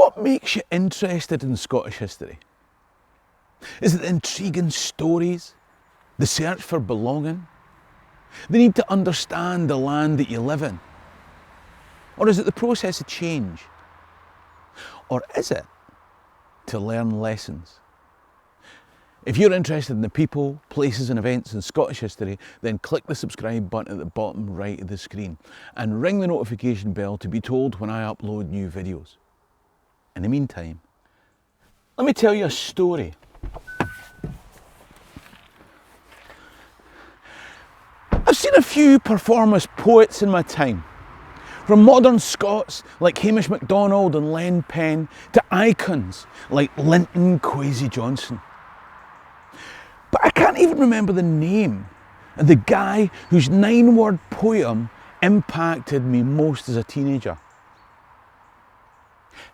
What makes you interested in Scottish history? Is it the intriguing stories, the search for belonging, the need to understand the land that you live in? Or is it the process of change? Or is it to learn lessons? If you're interested in the people, places and events in Scottish history, then click the subscribe button at the bottom right of the screen and ring the notification bell to be told when I upload new videos. In the meantime, let me tell you a story. I've seen a few performers poets in my time, from modern Scots like Hamish MacDonald and Len Penn to icons like Linton Kwesi Johnson. But I can't even remember the name of the guy whose 9-word poem impacted me most as a teenager.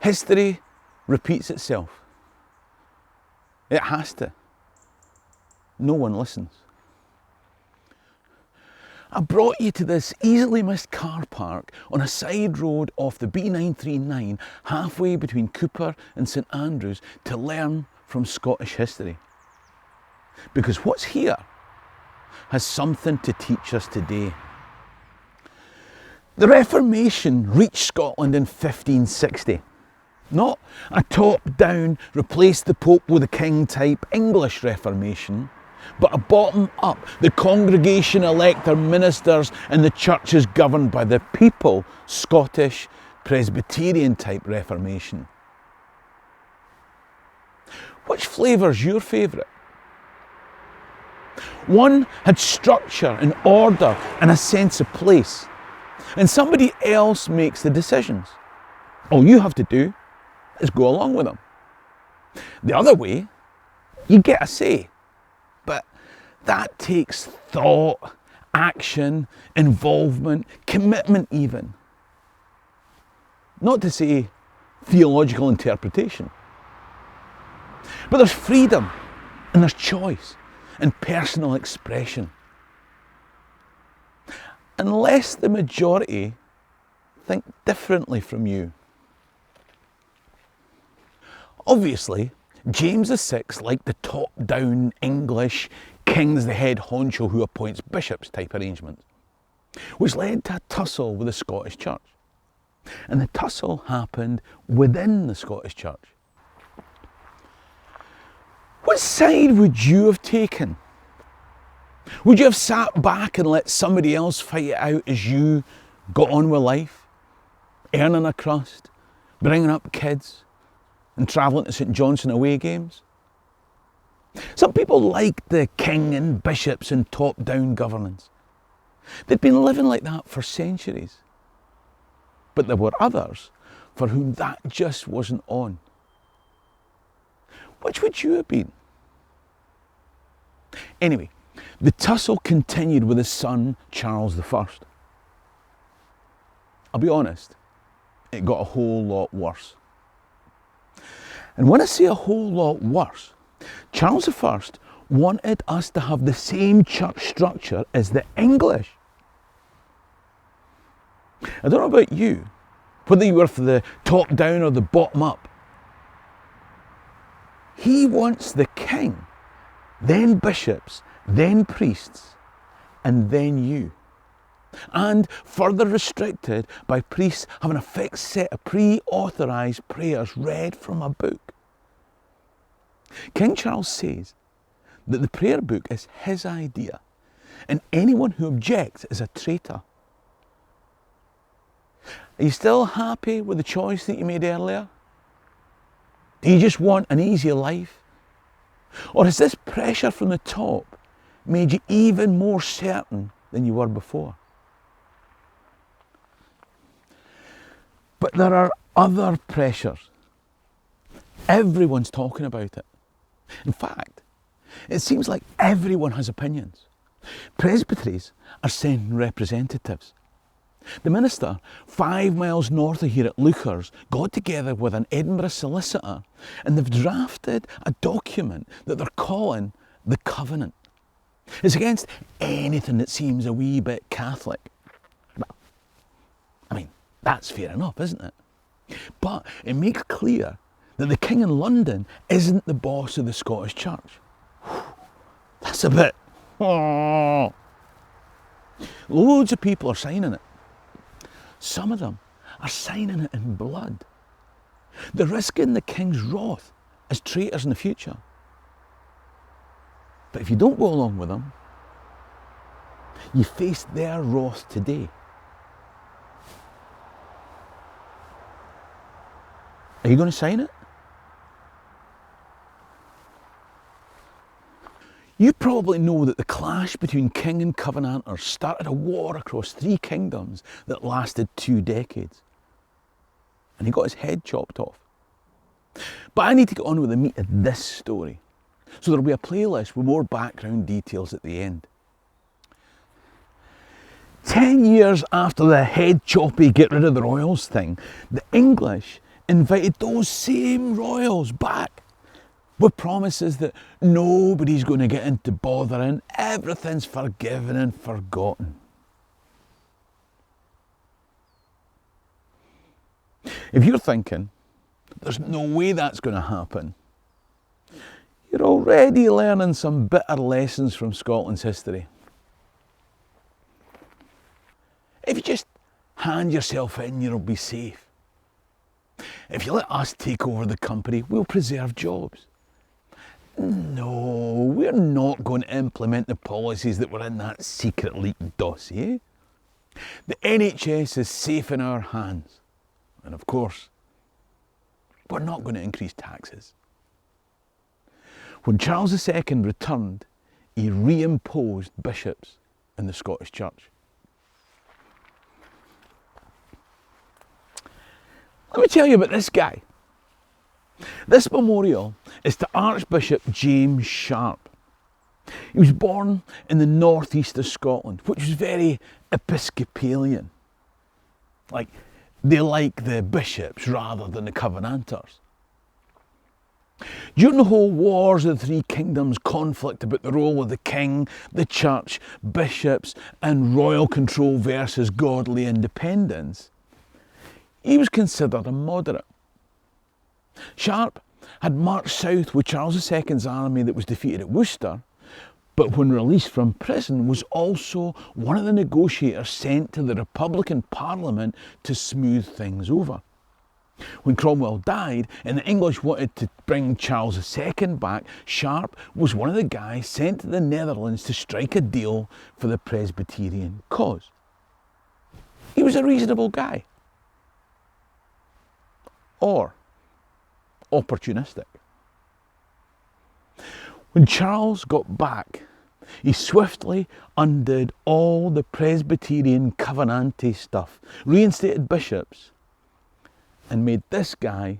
History repeats itself. It has to. No one listens. I brought you to this easily missed car park on a side road off the B939 halfway between Cooper and St Andrews to learn from Scottish history. Because what's here has something to teach us today. The Reformation reached Scotland in 1560. Not a top-down, replace the Pope with the King type English Reformation, but a bottom-up, the congregation elect their ministers and the church is governed by the people, Scottish Presbyterian type Reformation. Which flavour's your favourite? One had structure and order and a sense of place, and somebody else makes the decisions. All you have to do is go along with them. The other way, you get a say, but that takes thought, action, involvement, commitment even. Not to say theological interpretation. But there's freedom and there's choice and personal expression. Unless the majority think differently from you. Obviously, James VI liked the top-down English, king's the head honcho who appoints bishops type arrangements, which led to a tussle with the Scottish Church. And the tussle happened within the Scottish Church. What side would you have taken? Would you have sat back and let somebody else fight it out as you got on with life, earning a crust, bringing up kids, and travelling to St Johnstone away games? Some people liked the king and bishops and top-down governance. They'd been living like that for centuries. But there were others for whom that just wasn't on. Which would you have been? Anyway, the tussle continued with his son, Charles I. I'll be honest, it got a whole lot worse. And when I say a whole lot worse, Charles I wanted us to have the same church structure as the English. I don't know about you, whether you were for the top down or the bottom up. He wants the king, then bishops, then priests, and then you. And further restricted by priests having a fixed set of pre-authorised prayers read from a book. King Charles says that the prayer book is his idea, and anyone who objects is a traitor. Are you still happy with the choice that you made earlier? Do you just want an easier life? Or has this pressure from the top made you even more certain than you were before? But there are other pressures. Everyone's talking about it. In fact, it seems like everyone has opinions. Presbyteries are sending representatives. The minister, 5 miles north of here at Leuchars, got together with an Edinburgh solicitor and they've drafted a document that they're calling the Covenant. It's against anything that seems a wee bit Catholic. Well, I mean, that's fair enough, isn't it? But it makes clear that the King in London isn't the boss of the Scottish Church. That's a bit... Oh. Loads of people are signing it. Some of them are signing it in blood. They're risking the King's wrath as traitors in the future. But if you don't go along with them, you face their wrath today. Are you going to sign it? You probably know that the clash between King and Covenanters started a war across 3 kingdoms that lasted 2 decades. And he got his head chopped off. But I need to get on with the meat of this story. So there'll be a playlist with more background details at the end. 10 years after the head choppy get rid of the royals thing, the English invited those same royals back with promises that nobody's going to get into bothering, everything's forgiven and forgotten. If you're thinking, there's no way that's going to happen, you're already learning some bitter lessons from Scotland's history. If you just hand yourself in, you'll be safe. If you let us take over the company, we'll preserve jobs. No, we're not going to implement the policies that were in that secret leaked dossier. The NHS is safe in our hands. And of course, we're not going to increase taxes. When Charles II returned, he reimposed bishops in the Scottish Church. Let me tell you about this guy. This memorial is to Archbishop James Sharp. He was born in the northeast of Scotland, which was very Episcopalian. They like the bishops rather than the Covenanters. During the whole Wars of the Three Kingdoms conflict about the role of the king, the church, bishops and royal control versus godly independence, he was considered a moderate. Sharp had marched south with Charles II's army that was defeated at Worcester, but when released from prison was also one of the negotiators sent to the Republican Parliament to smooth things over. When Cromwell died and the English wanted to bring Charles II back, Sharp was one of the guys sent to the Netherlands to strike a deal for the Presbyterian cause. He was a reasonable guy. Or opportunistic. When Charles got back, he swiftly undid all the Presbyterian Covenanty stuff, reinstated bishops, and made this guy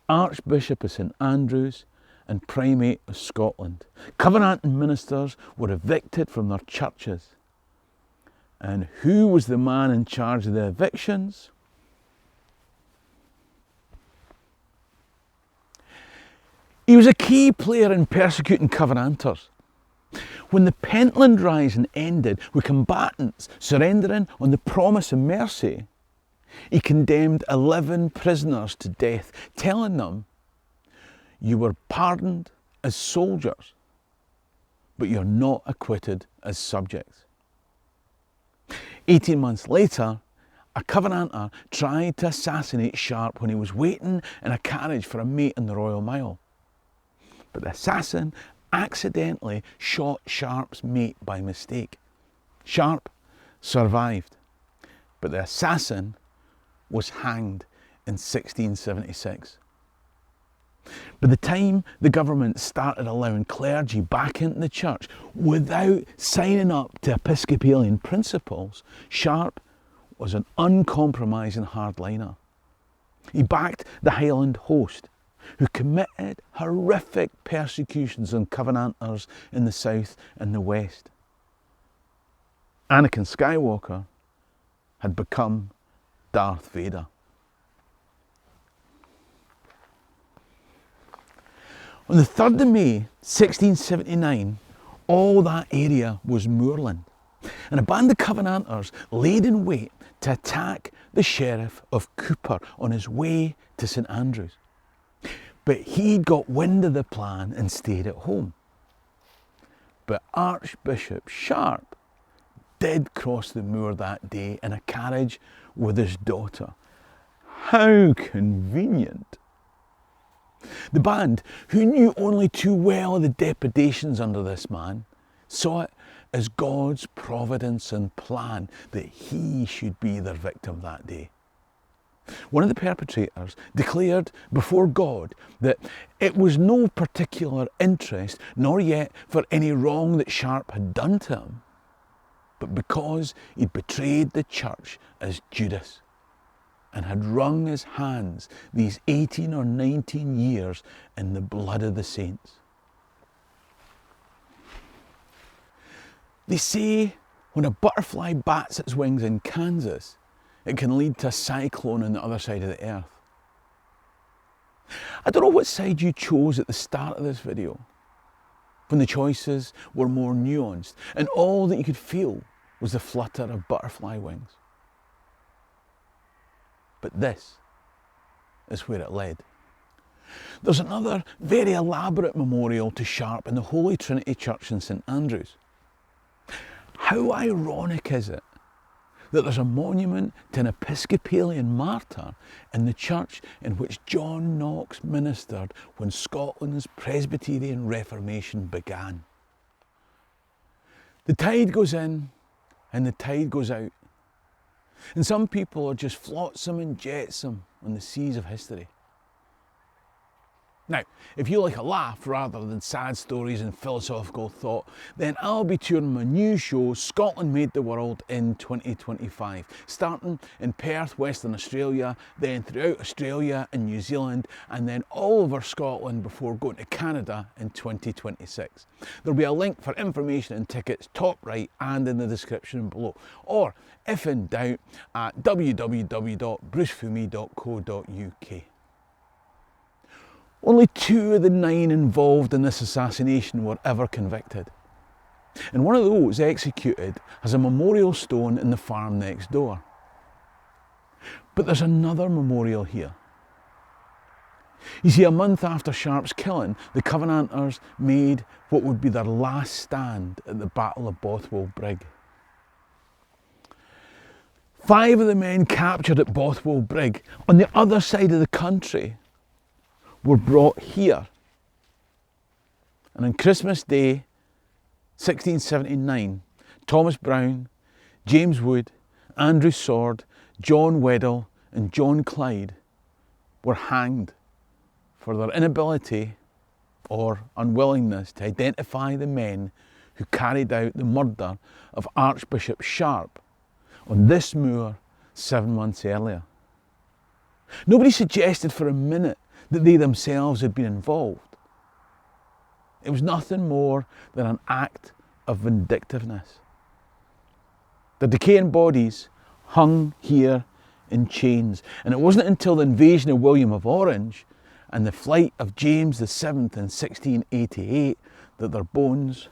Archbishop of St Andrews and Primate of Scotland. Covenanting ministers were evicted from their churches. And who was the man in charge of the evictions? He was a key player in persecuting Covenanters. When the Pentland Rising ended with combatants surrendering on the promise of mercy, he condemned 11 prisoners to death, telling them, "You were pardoned as soldiers, but you're not acquitted as subjects." 18 months later, a Covenanter tried to assassinate Sharp when he was waiting in a carriage for a mate in the Royal Mile. But the assassin accidentally shot Sharp's mate by mistake. Sharp survived, but the assassin was hanged in 1676. By the time the government started allowing clergy back into the church without signing up to Episcopalian principles, Sharp was an uncompromising hardliner. He backed the Highland host, who committed horrific persecutions on Covenanters in the south and the west. Anakin Skywalker had become Darth Vader. On the 3rd of May 1679, all that area was moorland, and a band of Covenanters laid in wait to attack the Sheriff of Cooper on his way to St Andrews. But he'd got wind of the plan and stayed at home. But Archbishop Sharp did cross the moor that day in a carriage with his daughter. How convenient! The band, who knew only too well the depredations under this man, saw it as God's providence and plan that he should be their victim that day. One of the perpetrators declared before God that it was no particular interest, nor yet for any wrong that Sharp had done to him, but because he'd betrayed the church as Judas and had wrung his hands these 18 or 19 years in the blood of the saints. They say when a butterfly bats its wings in Kansas, it can lead to a cyclone on the other side of the earth. I don't know what side you chose at the start of this video, when the choices were more nuanced and all that you could feel was the flutter of butterfly wings. But this is where it led. There's another very elaborate memorial to Sharp in the Holy Trinity Church in St Andrews. How ironic is it that there's a monument to an Episcopalian martyr in the church in which John Knox ministered when Scotland's Presbyterian Reformation began. The tide goes in and the tide goes out, and some people are just flotsam and jetsam on the seas of history. Now, if you like a laugh rather than sad stories and philosophical thought, then I'll be touring my new show, Scotland Made the World, in 2025, starting in Perth, Western Australia, then throughout Australia and New Zealand, and then all over Scotland before going to Canada in 2026. There'll be a link for information and tickets top right and in the description below, or if in doubt, at www.brucefummey.co.uk. Only 2 of the 9 involved in this assassination were ever convicted. And one of those executed has a memorial stone in the farm next door. But there's another memorial here. You see, a month after Sharp's killing, the Covenanters made what would be their last stand at the Battle of Bothwell Brig. 5 of the men captured at Bothwell Brig on the other side of the country were brought here. And on Christmas Day, 1679, Thomas Brown, James Wood, Andrew Sword, John Weddell and John Clyde were hanged for their inability or unwillingness to identify the men who carried out the murder of Archbishop Sharp on this moor 7 months earlier. Nobody suggested for a minute that they themselves had been involved. It was nothing more than an act of vindictiveness. The decaying bodies hung here in chains, and it wasn't until the invasion of William of Orange and the flight of James VII in 1688 that their bones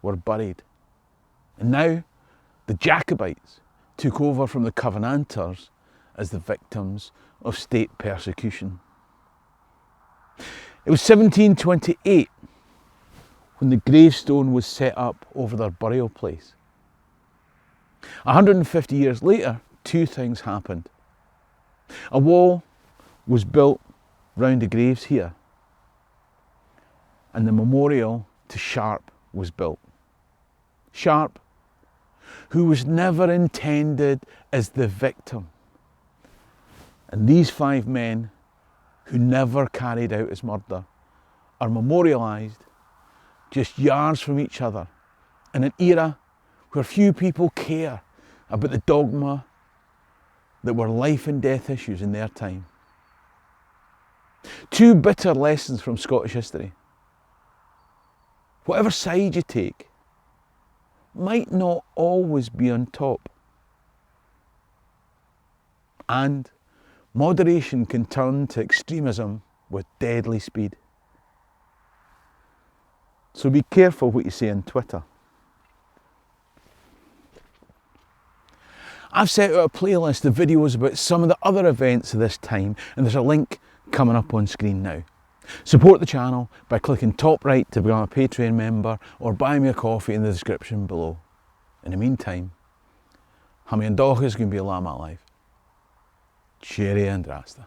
were buried. And now the Jacobites took over from the Covenanters as the victims of state persecution. It was 1728 when the gravestone was set up over their burial place. 150 years later, 2 things happened. A wall was built round the graves here, and the memorial to Sharp was built. Sharp, who was never intended as the victim. And these 5 men who never carried out his murder are memorialised just yards from each other in an era where few people care about the dogma that were life and death issues in their time. 2 bitter lessons from Scottish history. Whatever side you take might not always be on top. And moderation can turn to extremism with deadly speed. So be careful what you say on Twitter. I've set out a playlist of videos about some of the other events of this time, and there's a link coming up on screen now. Support the channel by clicking top right to become a Patreon member, or buy me a coffee in the description below. In the meantime, Fummey and Dochas going to be a llama alive. Cheerio and Rasta.